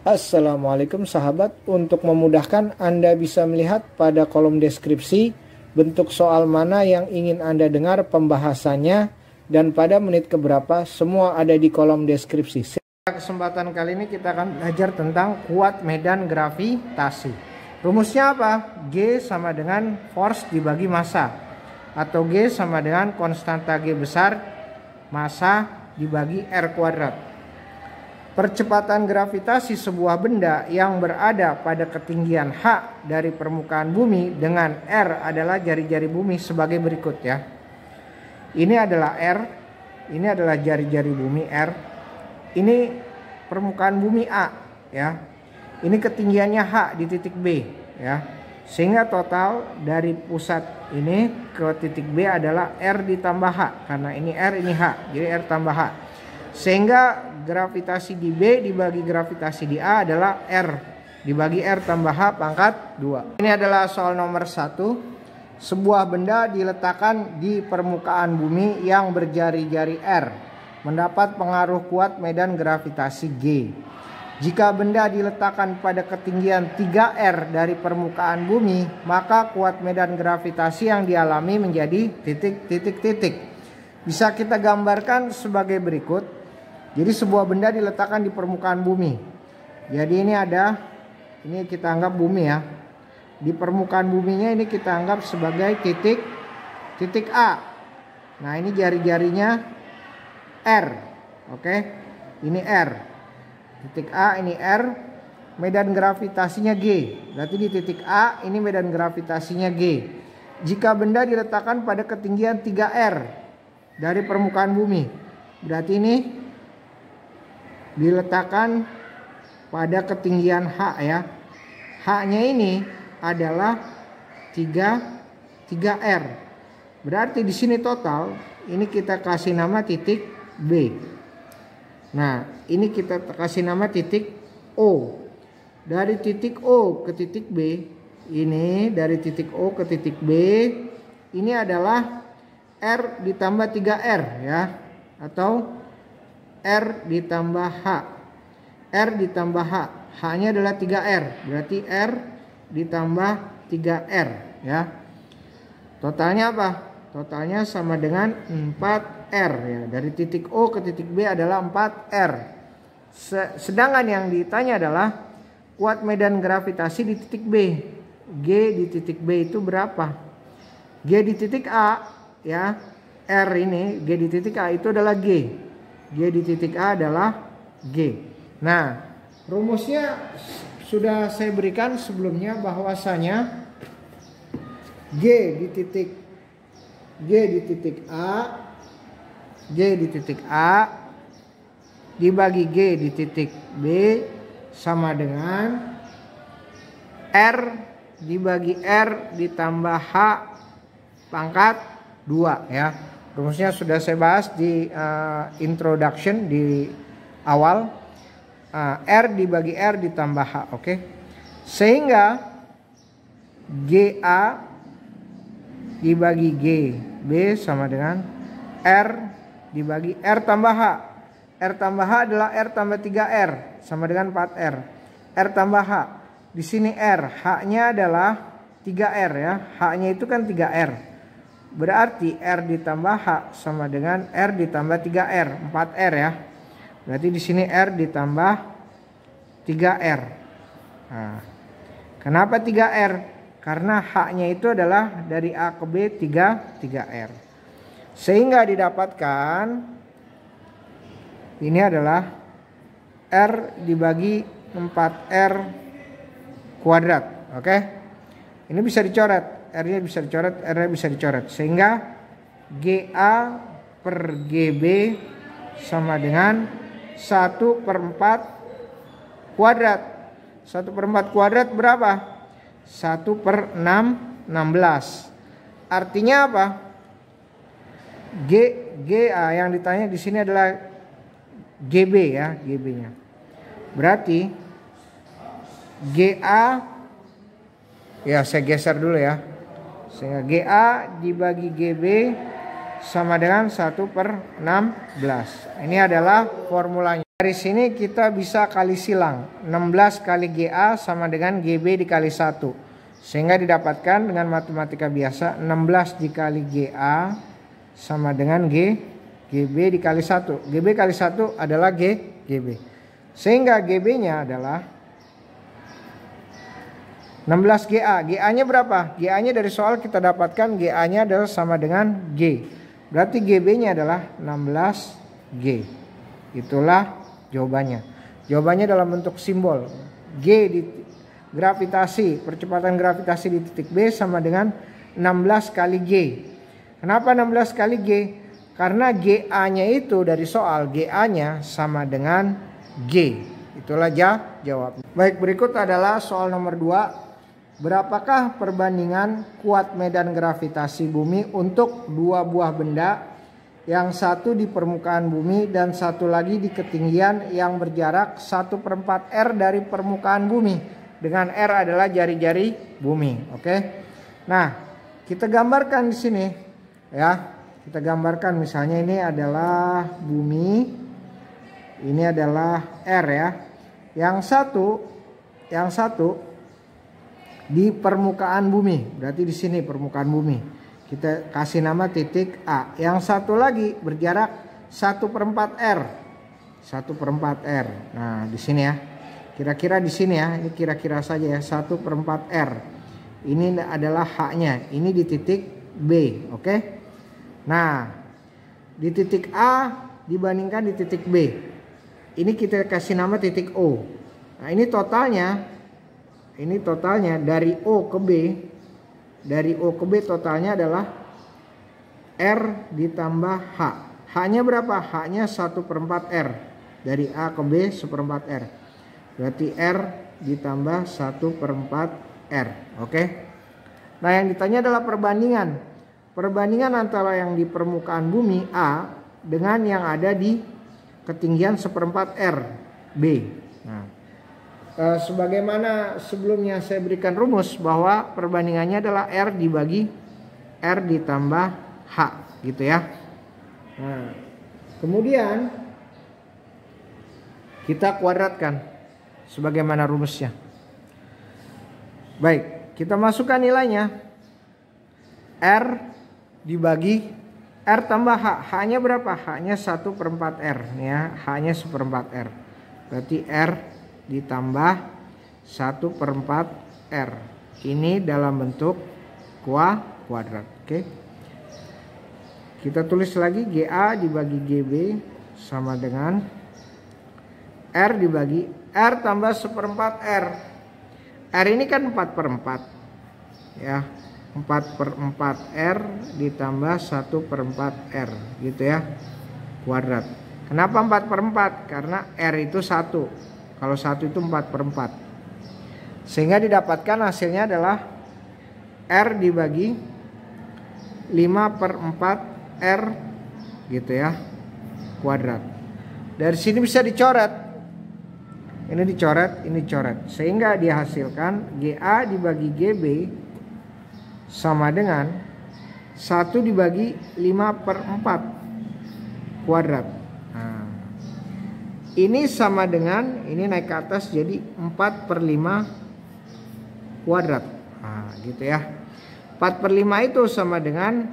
Assalamualaikum sahabat, untuk memudahkan Anda bisa melihat pada kolom deskripsi bentuk soal mana yang ingin Anda dengar pembahasannya dan pada menit keberapa, semua ada di kolom deskripsi. Kesempatan kali ini kita akan belajar tentang kuat medan gravitasi. Rumusnya apa? G sama dengan force dibagi massa, atau G sama dengan konstanta G besar massa dibagi R kuadrat. Percepatan gravitasi sebuah benda yang berada pada ketinggian H dari permukaan bumi dengan R adalah jari-jari bumi sebagai berikut ya. Ini adalah R, ini adalah jari-jari bumi R. Ini permukaan bumi A ya. Ini ketinggiannya H di titik B ya. Sehingga total dari pusat ini ke titik B adalah R ditambah H, karena ini R ini H, jadi R tambah H. Sehingga gravitasi di B dibagi gravitasi di A adalah R dibagi R tambah H pangkat 2. Ini adalah soal nomor 1. Sebuah benda diletakkan di permukaan bumi yang berjari-jari R mendapat pengaruh kuat medan gravitasi G. Jika benda diletakkan pada ketinggian 3R dari permukaan bumi, maka kuat medan gravitasi yang dialami menjadi titik-titik-titik. Bisa kita gambarkan sebagai berikut. Jadi sebuah benda diletakkan di permukaan bumi. Jadi ini kita anggap bumi ya. Di permukaan buminya ini kita anggap sebagai titik A. Nah ini jari-jarinya R. Oke. Ini R. Titik A ini R. Medan gravitasinya G. Berarti di titik A ini medan gravitasinya G. Jika benda diletakkan pada ketinggian 3R dari permukaan bumi, berarti ini diletakkan pada ketinggian H ya. H-nya ini adalah 3R. Berarti di sini total ini kita kasih nama titik B. Nah, ini kita kasih nama titik O. Dari titik O ke titik B, ini dari titik O ke titik B, ini adalah R ditambah 3R ya, atau R ditambah H. R ditambah H. H-nya adalah 3R. Berarti R ditambah 3R ya. Totalnya apa? Totalnya sama dengan 4R ya. Dari titik O ke titik B adalah 4R. Sedangkan yang ditanya adalah kuat medan gravitasi di titik B. G di titik B itu berapa? G di titik A ya. R ini G di titik A itu adalah G. G di titik A adalah G. Nah, rumusnya sudah saya berikan sebelumnya, bahwasanya G di titik A, G di titik A dibagi G di titik B sama dengan R dibagi R ditambah H pangkat 2 ya. Rumusnya sudah saya bahas di introduction di awal. R dibagi R ditambah H, oke. Sehingga GA dibagi GB sama dengan R dibagi R tambah H. R tambah H adalah R tambah 3R sama dengan 4R. R tambah H. Di sini R, H-nya adalah 3R ya. H-nya itu kan 3R. Berarti R ditambah H sama dengan R ditambah 3R, 4R ya. Berarti di sini R ditambah 3R. Nah, kenapa 3R? Karena H-nya itu adalah dari A ke B 3R. Sehingga didapatkan ini adalah R dibagi 4R kuadrat. Oke. Ini bisa dicoret. R-nya bisa dicoret, R-nya bisa dicoret. Sehingga GA per GB sama dengan 1/4 kuadrat. 1/4 kuadrat berapa? 1/6, 16. Artinya apa? GA yang ditanya di sini adalah GB ya, GB-nya. Berarti GA, ya saya geser dulu ya. Sehingga GA dibagi GB sama dengan 1/16. Ini adalah formulanya. Dari sini kita bisa kali silang. 16 kali GA sama dengan GB dikali 1. Sehingga didapatkan dengan matematika biasa 16 dikali GA sama dengan GB dikali 1. GB kali 1 adalah GB. Sehingga GB-nya adalah 16 GA. GA-nya berapa? GA-nya dari soal kita dapatkan GA-nya adalah sama dengan G. Berarti GB-nya adalah 16G. Itulah jawabannya. Jawabannya dalam bentuk simbol. G di gravitasi, percepatan gravitasi di titik B sama dengan 16 kali G. Kenapa 16 kali G? Karena GA-nya itu dari soal GA-nya sama dengan G. Itulah jawab. Baik, berikut adalah soal nomor 2. Berapakah perbandingan kuat medan gravitasi bumi untuk dua buah benda, yang satu di permukaan bumi dan satu lagi di ketinggian yang berjarak 1/4 R dari permukaan bumi, dengan R adalah jari-jari bumi. Oke. Nah, kita gambarkan di sini ya. Kita gambarkan misalnya ini adalah bumi, ini adalah R ya. Yang satu di permukaan bumi, berarti di sini permukaan bumi. Kita kasih nama titik A. Yang satu lagi berjarak 1/4 R. 1/4 R. Nah, di sini ya. Kira-kira di sini ya. Ini kira-kira saja ya, 1/4 R. Ini adalah H-nya. Ini di titik B, oke? Nah, di titik A dibandingkan di titik B. Ini kita kasih nama titik O. Nah, ini totalnya dari O ke B. Dari O ke B totalnya adalah R ditambah H. H-nya berapa? H-nya 1/4 R. Dari A ke B 1/4 R. Berarti R ditambah 1/4 R. Oke. Nah, yang ditanya adalah perbandingan. Perbandingan antara yang di permukaan bumi A dengan yang ada di ketinggian 1/4 R B. Nah, sebagaimana sebelumnya saya berikan rumus bahwa perbandingannya adalah R dibagi R ditambah H gitu ya. Nah, kemudian kita kuadratkan sebagaimana rumusnya. Baik, kita masukkan nilainya. R dibagi R tambah H. H-nya berapa? H-nya 1/4 R ya. H-nya 1/4 R. Berarti R ditambah 1/4 R. Ini dalam bentuk kuadrat. Oke. Kita tulis lagi GA dibagi GB sama dengan R dibagi R tambah 1/4 R. R ini kan 4/4 ya. 4/4 R ditambah 1/4 R gitu ya, kuadrat. Kenapa 4/4? Karena R itu 1. Kalau 1 itu 4/4. Sehingga didapatkan hasilnya adalah R dibagi 5/4 R gitu ya, kuadrat. Dari sini bisa dicoret. Ini dicoret, ini dicoret. Sehingga dihasilkan GA dibagi GB sama dengan 1 dibagi 5/4 kuadrat. Nah, ini sama dengan, ini naik ke atas jadi 4/5 kuadrat. Nah, gitu ya. 4/5 itu sama dengan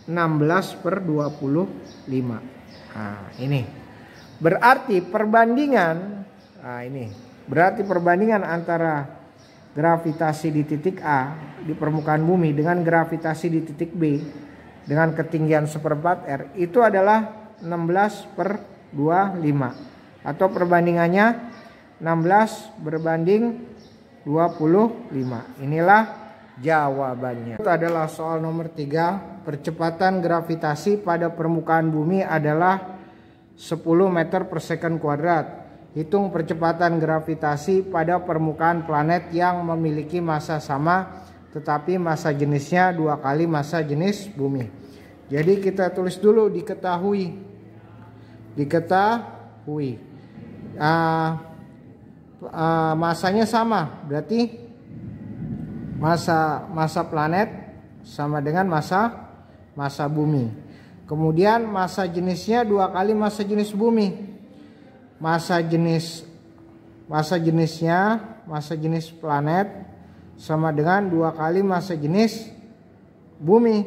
16/25. Nah, ini berarti perbandingan. Nah, ini berarti perbandingan antara gravitasi di titik A di permukaan bumi dengan gravitasi di titik B dengan ketinggian 1/4 R itu adalah 16/25, atau perbandingannya 16 berbanding 25. Inilah jawabannya. Itu adalah soal nomor 3. Percepatan gravitasi pada permukaan bumi adalah 10 meter per second kuadrat. Hitung percepatan gravitasi pada permukaan planet yang memiliki massa sama tetapi massa jenisnya 2 kali massa jenis bumi. Jadi kita tulis dulu diketahui. Masanya sama, berarti massa planet sama dengan massa bumi. Kemudian massa jenisnya 2 kali massa jenis bumi. massa jenis planet sama dengan 2 kali massa jenis bumi.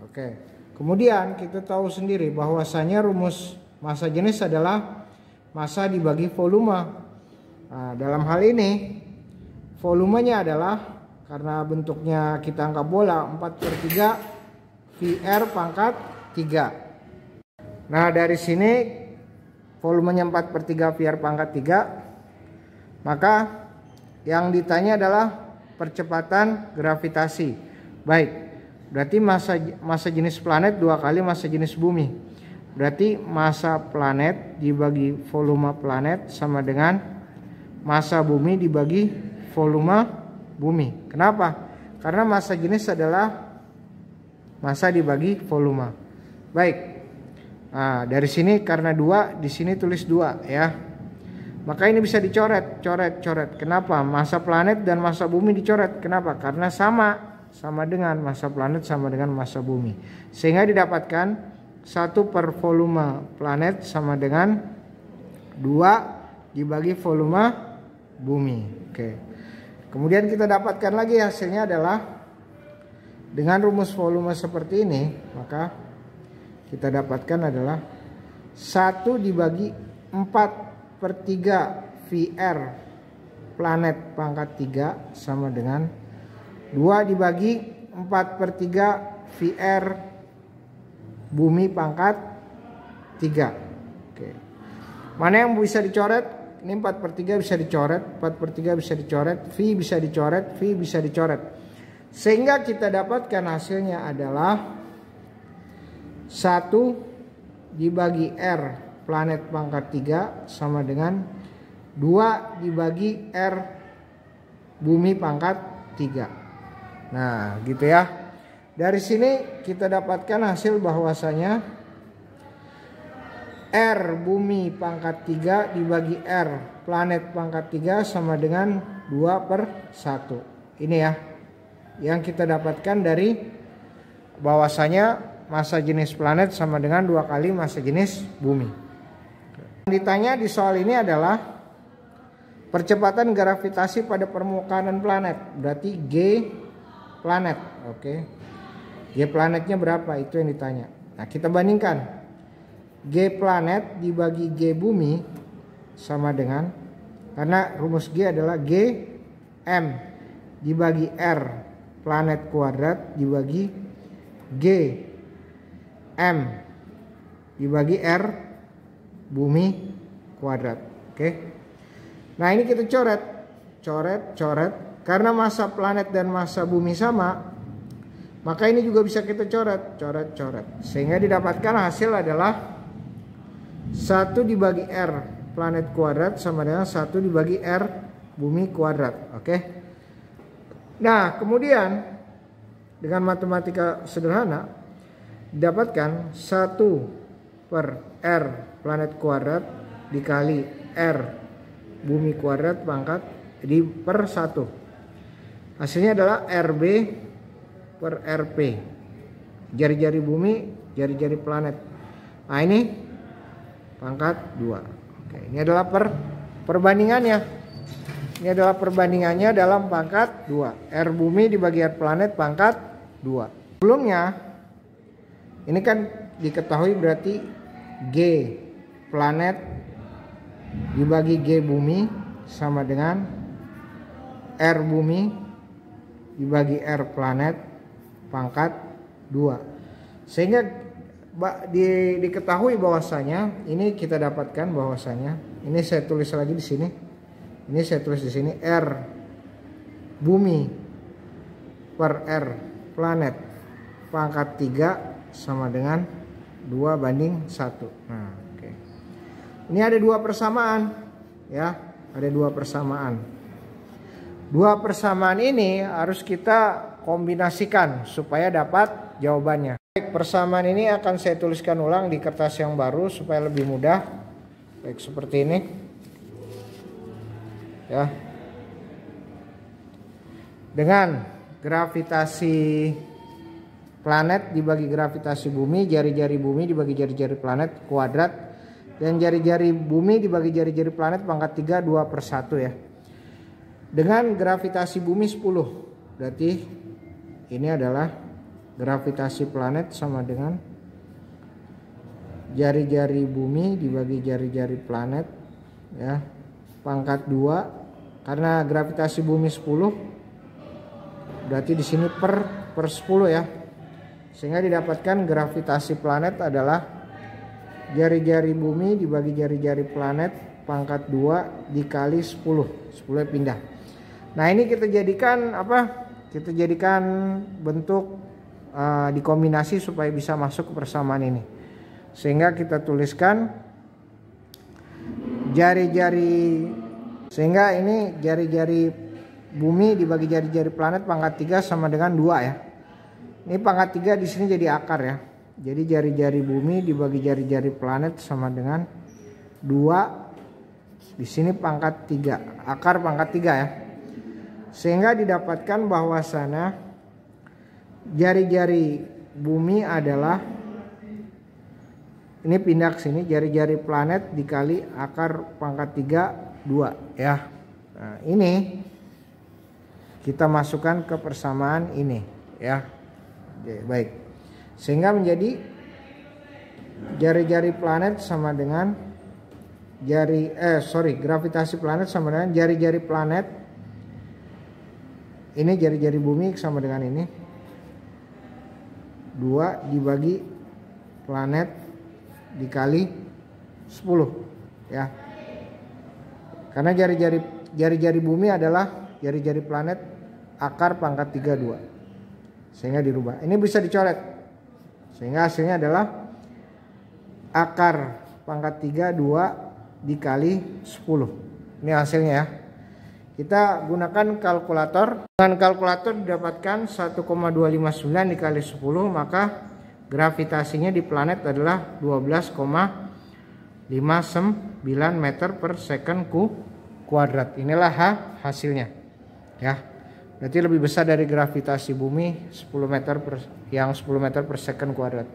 Oke. Kemudian kita tahu sendiri bahwasanya rumus massa jenis adalah massa dibagi volume. Nah, dalam hal ini volumenya adalah, karena bentuknya kita anggap bola, 4/3 VR pangkat 3. Nah, dari sini volumenya 4/3 VR pangkat 3. Maka yang ditanya adalah percepatan gravitasi. Baik, berarti massa jenis planet 2 kali massa jenis bumi. Berarti massa planet dibagi volume planet sama dengan massa bumi dibagi volume bumi. Kenapa? Karena massa jenis adalah massa dibagi volume. Baik. Nah, dari sini karena 2, di sini tulis 2 ya. Maka ini bisa dicoret, coret. Kenapa? Massa planet dan massa bumi dicoret. Kenapa? Karena sama dengan massa planet sama dengan massa bumi. Sehingga didapatkan 1 per volume planet sama dengan 2 dibagi volume bumi. Oke. Kemudian kita dapatkan lagi hasilnya adalah dengan rumus volume seperti ini, maka kita dapatkan adalah 1 dibagi 4/3 VR planet pangkat 3 sama dengan 2 dibagi 4/3 VR bumi pangkat 3. Oke. Mana yang bisa dicoret? Ini 4/3 bisa dicoret, 4/3 bisa dicoret, V bisa dicoret, V bisa dicoret. Sehingga kita dapatkan hasilnya adalah 1 dibagi R planet pangkat 3 sama dengan 2 dibagi R bumi pangkat 3. Nah, gitu ya. Dari sini kita dapatkan hasil bahwasanya R bumi pangkat 3 dibagi R planet pangkat 3 sama dengan 2/1. Ini ya yang kita dapatkan dari bahwasanya massa jenis planet sama dengan 2 kali massa jenis bumi. Yang ditanya di soal ini adalah percepatan gravitasi pada permukaan planet. Berarti G planet. Oke. G planetnya berapa? Itu yang ditanya. Nah, kita bandingkan. G planet dibagi G bumi sama dengan, karena rumus G adalah G M dibagi R planet kuadrat dibagi G M dibagi R bumi kuadrat. Oke. Nah, ini kita coret. Karena massa planet dan massa bumi sama, maka ini juga bisa kita coret. Sehingga didapatkan hasil adalah 1 dibagi R planet kuadrat sama dengan 1 dibagi R bumi kuadrat. Oke. Nah, kemudian dengan matematika sederhana didapatkan 1 per R planet kuadrat dikali R bumi kuadrat pangkat di per 1. Hasilnya adalah RB per RP. Jari-jari bumi, jari-jari planet. Nah, ini pangkat 2. Oke, ini adalah perbandingannya. Ini adalah perbandingannya dalam pangkat 2. R bumi dibagi R planet pangkat 2. Sebelumnya ini kan diketahui berarti G planet dibagi G bumi sama dengan R bumi dibagi R planet pangkat 2. Sehingga diketahui bahwasanya ini kita dapatkan bahwasanya ini saya tulis lagi di sini. Ini saya tulis di sini R bumi per R planet pangkat 3 sama dengan 2/1. Nah, oke. Ini ada 2 persamaan ya, ada 2 persamaan. 2 persamaan ini harus kita kombinasikan supaya dapat jawabannya. Baik, persamaan ini akan saya tuliskan ulang di kertas yang baru supaya lebih mudah. Baik, seperti ini. Ya. Dengan gravitasi planet dibagi gravitasi bumi, jari-jari bumi dibagi jari-jari planet kuadrat Dan jari-jari bumi dibagi jari-jari planet pangkat 3 2/1 ya. Dengan gravitasi bumi 10. Berarti ini adalah gravitasi planet sama dengan jari-jari bumi dibagi jari-jari planet ya. Pangkat 2 karena gravitasi bumi 10. Berarti di sini per 10 ya. Sehingga didapatkan gravitasi planet adalah jari-jari bumi dibagi jari-jari planet pangkat 2 dikali 10. 10 pindah. Nah, ini kita jadikan apa? Kita jadikan bentuk dikombinasi supaya bisa masuk ke persamaan ini. Sehingga kita tuliskan jari-jari, sehingga ini jari-jari bumi dibagi jari-jari planet pangkat 3 sama dengan 2 ya. Ini pangkat 3 di sini jadi akar ya. Jadi jari-jari bumi dibagi jari-jari planet sama dengan 2. Di sini pangkat 3, akar pangkat 3 ya. Sehingga didapatkan bahwasanya jari-jari bumi adalah, ini pindah ke sini, jari-jari planet dikali akar pangkat 3 2 ya. Nah, ini kita masukkan ke persamaan ini ya. Oke, baik. Sehingga menjadi jari-jari planet sama dengan gravitasi planet sama dengan jari-jari planet. Ini jari-jari bumi sama dengan ini 2 dibagi planet dikali 10 ya. Karena jari-jari bumi adalah jari-jari planet akar pangkat 3 2. Sehingga dirubah. Ini bisa dicoret. Sehingga hasilnya adalah akar pangkat 3 2 dikali 10. Ini hasilnya ya. Kita gunakan kalkulator. Dengan kalkulator didapatkan 1,259 dikali 10, maka gravitasinya di planet adalah 12,59 meter per second kuadrat. Inilah hasilnya ya. Berarti lebih besar dari gravitasi bumi 10 meter per second kuadrat.